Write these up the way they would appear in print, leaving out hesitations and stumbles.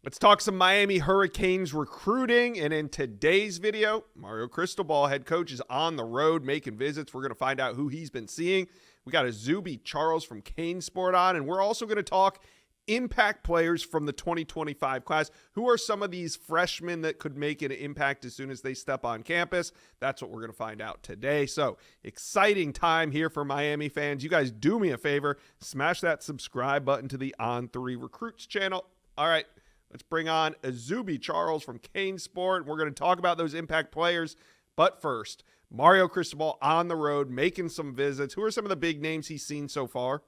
Let's talk some Miami Hurricanes recruiting. And in today's video, Mario Cristobal, head coach, is on the road making visits. We're going to find out who he's been seeing. We got Azubi Charles from Kane Sport on, and we're also going to talk impact players from the 2025 class. Who are some of these freshmen that could make an impact as soon as they step on campus? That's what we're going to find out today. So exciting time here for Miami fans. You guys do me a favor, smash that subscribe button to the On3 Recruits channel. All right, let's bring on Azubi Charles from Kane Sport. We're going to talk about those impact players. But first, Mario Cristobal on the road, making some visits. Who are some of the big names he's seen so far?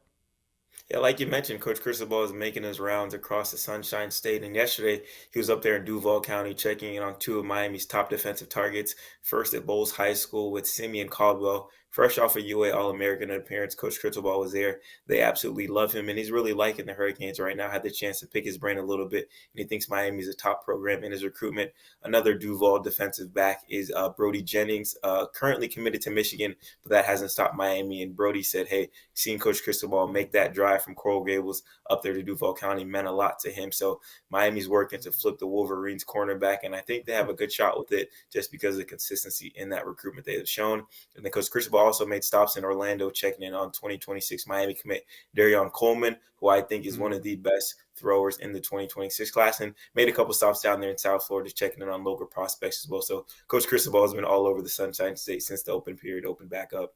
Yeah, like you mentioned, Coach Cristobal is making his rounds across the Sunshine State. And yesterday, he was up there in Duval County checking in on two of Miami's top defensive targets. First at Bowles High School with Simeon Caldwell. Fresh off a UA All-American appearance, Coach Cristobal was there. They absolutely love him, and he's really liking the Hurricanes right now. Had the chance to pick his brain a little bit, and he thinks Miami's a top program in his recruitment. Another Duval defensive back is Brody Jennings, currently committed to Michigan, but that hasn't stopped Miami. And Brody said, hey, seeing Coach Cristobal make that drive from Coral Gables up there to Duval County meant a lot to him. So Miami's working to flip the Wolverines cornerback, and I think they have a good shot with it just because of the consistency in that recruitment they have shown. And then Coach Cristobal also made stops in Orlando, checking in on 2026 Miami commit Darion Coleman, who I think is one of the best throwers in the 2026 class, and made a couple stops down there in South Florida, checking in on local prospects as well. So Coach Cristobal has been all over the Sunshine State since the open period opened back up.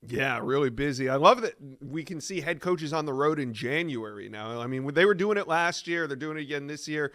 Yeah, really busy. I love that we can see head coaches on the road in January now. I mean, they were doing it last year. They're doing it again this year.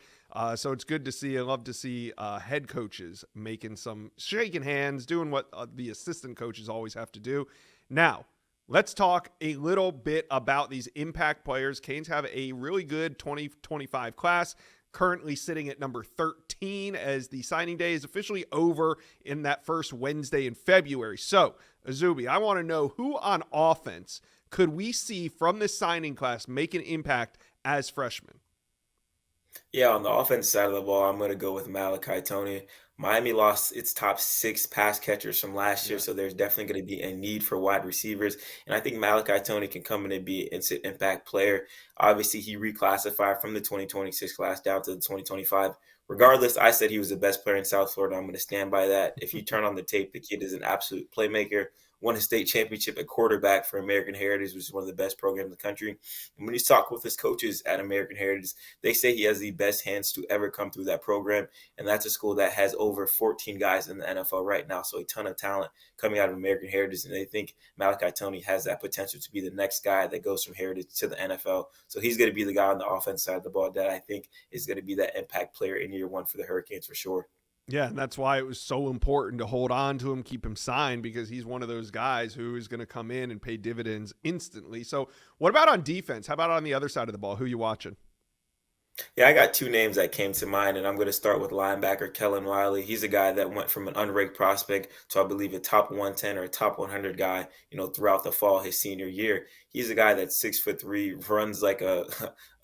So it's good to see. I love to see head coaches making some shaking hands, doing what the assistant coaches always have to do. Now, let's talk a little bit about these impact players. Canes have a really good 2025 class, currently sitting at number 13 as the signing day is officially over in that first Wednesday in February. So, Azubi, I want to know who on offense could we see from this signing class make an impact as freshmen? Yeah, on the offense side of the ball, I'm going to go with Malachai Tony. Miami lost its top six pass catchers from last year, Yeah. so there's definitely going to be a need for wide receivers. And I think Malachai Tony can come in and be an instant impact player. Obviously, he reclassified from the 2026 class down to the 2025. Regardless, I said he was the best player in South Florida. I'm going to stand by that. If you turn on the tape, the kid is an absolute playmaker. Won a state championship at quarterback for American Heritage, which is one of the best programs in the country. And when you talk with his coaches at American Heritage, they say he has the best hands to ever come through that program. And that's a school that has over 14 guys in the NFL right now. So a ton of talent coming out of American Heritage. And they think Malachai Tony has that potential to be the next guy that goes from Heritage to the NFL. So he's going to be the guy on the offense side of the ball that I think is going to be that impact player in year one for the Hurricanes for sure. Yeah, and that's why it was so important to hold on to him, keep him signed, because he's one of those guys who is going to come in and pay dividends instantly. So what about on defense? How about on the other side of the ball? Who you watching? Yeah, I got two names that came to mind, and I'm going to start with linebacker Kellen Riley. He's a guy that went from an unranked prospect to, I believe, a top 110 or a top 100 guy, throughout the fall his senior year. He's a guy that's 6'3", runs like a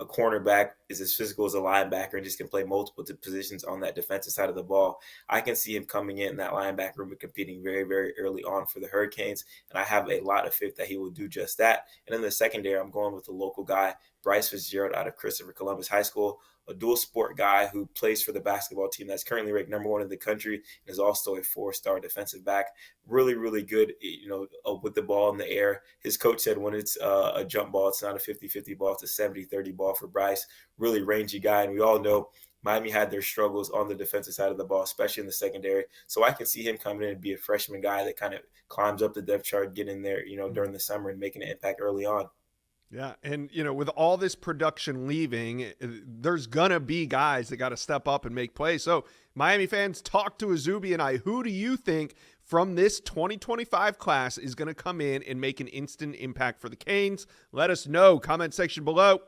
a cornerback, is as physical as a linebacker, and just can play multiple positions on that defensive side of the ball. I can see him coming in that linebacker room and competing very, very early on for the Hurricanes, and I have a lot of faith that he will do just that. And in the secondary, I'm going with the local guy, Bryce Fitzgerald out of Christopher Columbus High School, a dual sport guy who plays for the basketball team that's currently ranked number one in the country and is also a four-star defensive back. Really, really good, with the ball in the air. His coach said when it's a jump ball, it's not a 50-50 ball, it's a 70-30 ball for Bryce. Really rangy guy, and we all know Miami had their struggles on the defensive side of the ball, especially in the secondary. So I can see him coming in and be a freshman guy that kind of climbs up the depth chart, get in there, during the summer and making an impact early on. Yeah, and with all this production leaving, there's gonna be guys that got to step up and make plays. So, Miami fans, talk to Azubi and I. Who do you think from this 2025 class is going to come in and make an instant impact for the Canes? Let us know. Comment section below.